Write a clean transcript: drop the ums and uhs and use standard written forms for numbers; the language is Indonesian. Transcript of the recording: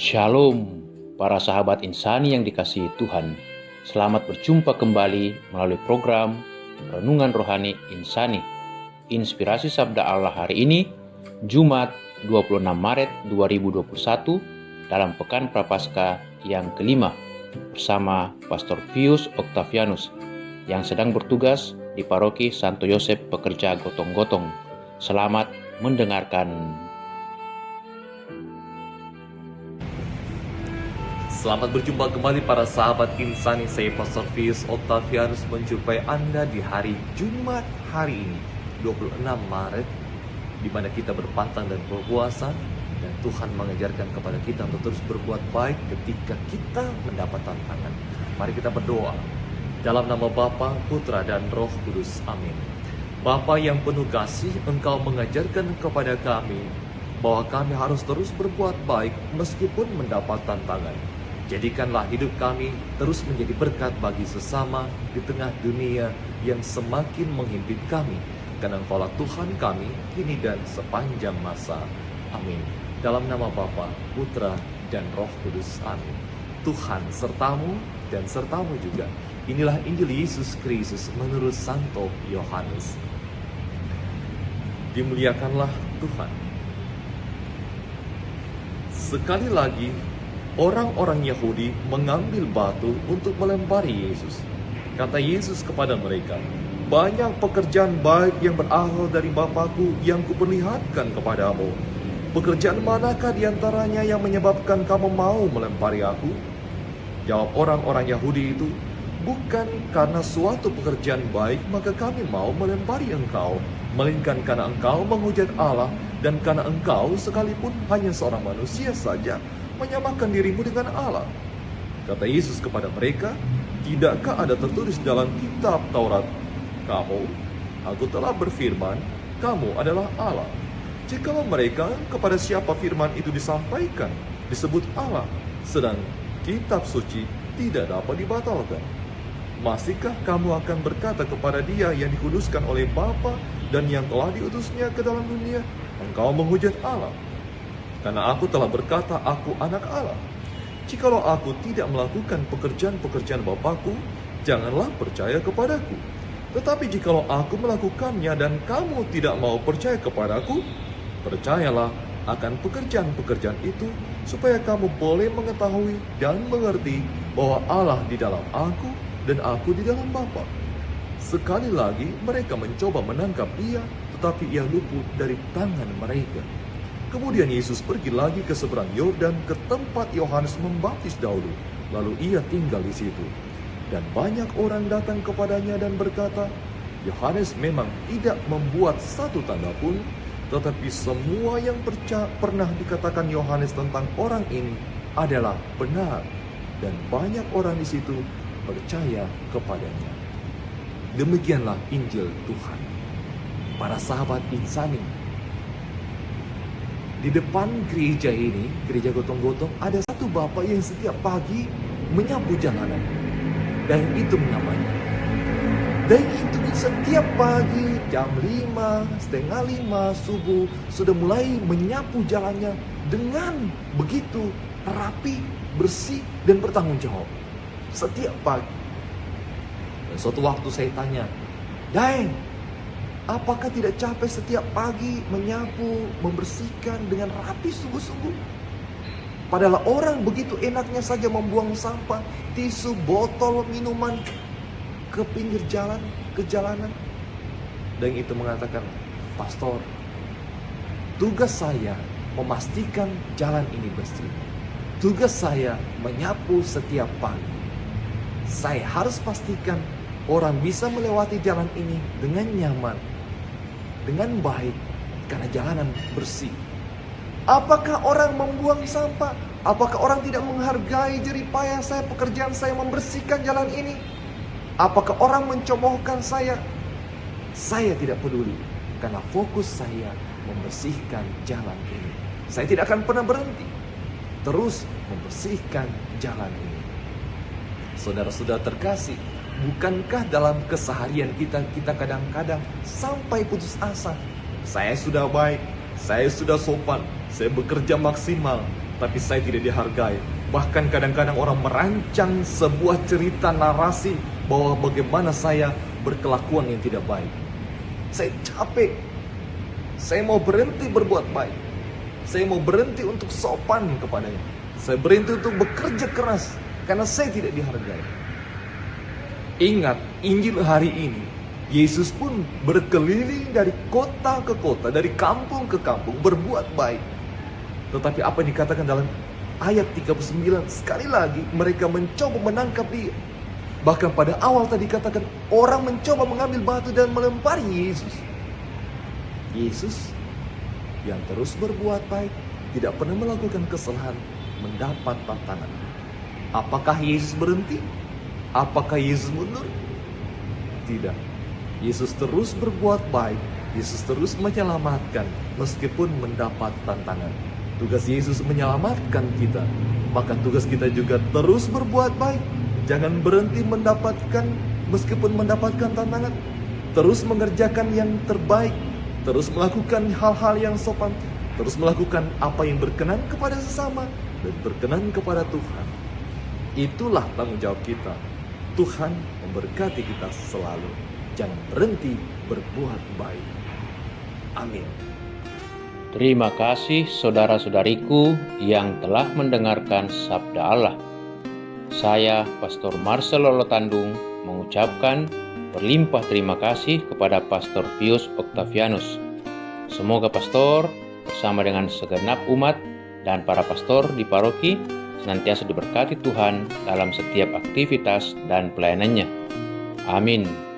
Shalom, para sahabat insani yang dikasihi Tuhan. Selamat berjumpa kembali melalui program Renungan Rohani Insani. Inspirasi Sabda Allah hari ini, Jumat 26 Maret 2021, dalam Pekan Prapaskah yang kelima, bersama Pastor Pius Octavianus, yang sedang bertugas di Paroki Santo Yosef Pekerja Gotong-Gotong. Selamat mendengarkan. Selamat berjumpa kembali para sahabat insani. Saya Pastor Pius Octavianus menjumpai Anda di hari Jumat hari ini 26 Maret, di mana kita berpantang dan berpuasa, dan Tuhan mengajarkan kepada kita untuk terus berbuat baik ketika kita mendapat tantangan. Mari kita berdoa. Dalam nama Bapa, Putra, dan Roh Kudus. Amin. Bapa yang penuh kasih, Engkau mengajarkan kepada kami bahwa kami harus terus berbuat baik meskipun mendapat tantangan. Jadikanlah hidup kami terus menjadi berkat bagi sesama di tengah dunia yang semakin menghimpit kami. Karena Engkaulah Tuhan kami, kini dan sepanjang masa. Amin. Dalam nama Bapa, Putra, dan Roh Kudus. Amin. Tuhan sertamu dan sertamu juga. Inilah Injil Yesus Kristus menurut Santo Yohanes. Dimuliakanlah Tuhan. Sekali lagi, orang-orang Yahudi mengambil batu untuk melempari Yesus. Kata Yesus kepada mereka, "Banyak pekerjaan baik yang berasal dari Bapa-Ku yang kuperlihatkan kepadamu. Pekerjaan manakah di antaranya yang menyebabkan kamu mau melempari Aku?" Jawab orang-orang Yahudi itu, "Bukan karena suatu pekerjaan baik maka kami mau melempari engkau, melainkan karena engkau menghujat Allah, dan karena engkau sekalipun hanya seorang manusia saja menyamakan dirimu dengan Allah." Kata Yesus kepada mereka, "Tidakkah ada tertulis dalam kitab Taurat, Aku telah berfirman, kamu adalah Allah." Jikalau mereka kepada siapa firman itu disampaikan disebut Allah, sedang kitab suci tidak dapat dibatalkan, masihkah kamu akan berkata kepada dia yang dikuduskan oleh Bapa dan yang telah diutusnya ke dalam dunia, engkau menghujat Allah? Karena Aku telah berkata, Aku anak Allah. Jikalau Aku tidak melakukan pekerjaan-pekerjaan Bapa-Ku, janganlah percaya kepadaku. Tetapi jikalau Aku melakukannya dan kamu tidak mau percaya kepadaku, percayalah akan pekerjaan-pekerjaan itu, supaya kamu boleh mengetahui dan mengerti bahwa Allah di dalam Aku dan Aku di dalam Bapa. Sekali lagi mereka mencoba menangkap Dia, tetapi Ia luput dari tangan mereka. Kemudian Yesus pergi lagi ke seberang Yordan ke tempat Yohanes membaptis dahulu. Lalu Ia tinggal di situ. Dan banyak orang datang kepadanya dan berkata, "Yohanes memang tidak membuat satu tanda pun, tetapi semua yang pernah dikatakan Yohanes tentang orang ini adalah benar." Dan banyak orang di situ percaya kepadanya. Demikianlah Injil Tuhan. Para sahabat insani, di depan gereja ini, gereja Gotong-Gotong, ada satu bapak yang setiap pagi menyapu jalanan. Dan itu namanya. Dan itu setiap pagi jam 5, setengah 5 subuh sudah mulai menyapu jalannya dengan begitu rapi, bersih, dan bertanggung jawab. Setiap pagi. Dan suatu waktu saya tanya, "Daeng, apakah tidak capek setiap pagi menyapu, membersihkan dengan rapi sungguh-sungguh? Padahal orang begitu enaknya saja membuang sampah, tisu, botol, minuman ke pinggir jalan, ke jalanan." Dan itu mengatakan, "Pastor, tugas saya memastikan jalan ini bersih. Tugas saya menyapu setiap pagi. Saya harus pastikan orang bisa melewati jalan ini dengan nyaman, dengan baik, karena jalanan bersih." Apakah orang membuang sampah? Apakah orang tidak menghargai jeripayah saya, pekerjaan saya membersihkan jalan ini? Apakah orang mencemoohkan saya? Saya tidak peduli, karena fokus saya membersihkan jalan ini. Saya tidak akan pernah berhenti terus membersihkan jalan ini. Saudara-saudara terkasih, bukankah dalam keseharian kita kadang-kadang sampai putus asa? Saya sudah baik, saya sudah sopan, saya bekerja maksimal, tapi saya tidak dihargai. Bahkan kadang-kadang orang merancang sebuah cerita narasi bahwa bagaimana saya berkelakuan yang tidak baik. Saya capek. Saya mau berhenti berbuat baik. Saya mau berhenti untuk sopan kepadanya. Saya berhenti untuk bekerja keras karena saya tidak dihargai. Ingat, Injil hari ini, Yesus pun berkeliling dari kota ke kota, dari kampung ke kampung, berbuat baik. Tetapi apa yang dikatakan dalam ayat 39, sekali lagi mereka mencoba menangkap dia. Bahkan pada awal tadi katakan, orang mencoba mengambil batu dan melempari Yesus. Yesus yang terus berbuat baik, tidak pernah melakukan kesalahan, mendapat tantangan. Apakah Yesus berhenti? Apakah Yesus mundur? Tidak. Yesus terus berbuat baik. Yesus terus menyelamatkan meskipun mendapat tantangan. Tugas Yesus menyelamatkan kita. Maka tugas kita juga terus berbuat baik. Jangan berhenti meskipun mendapatkan tantangan. Terus mengerjakan yang terbaik. Terus melakukan hal-hal yang sopan. Terus melakukan apa yang berkenan kepada sesama dan berkenan kepada Tuhan. Itulah tanggung jawab kita. Tuhan memberkati kita selalu. Jangan berhenti berbuat baik. Amin. Terima kasih saudara-saudariku yang telah mendengarkan sabda Allah. Saya, Pastor Marcel Lolotandung, mengucapkan berlimpah terima kasih kepada Pastor Pius Octavianus. Semoga Pastor bersama dengan segenap umat dan para pastor di paroki senantiasa diberkati Tuhan dalam setiap aktivitas dan pelayanannya. Amin.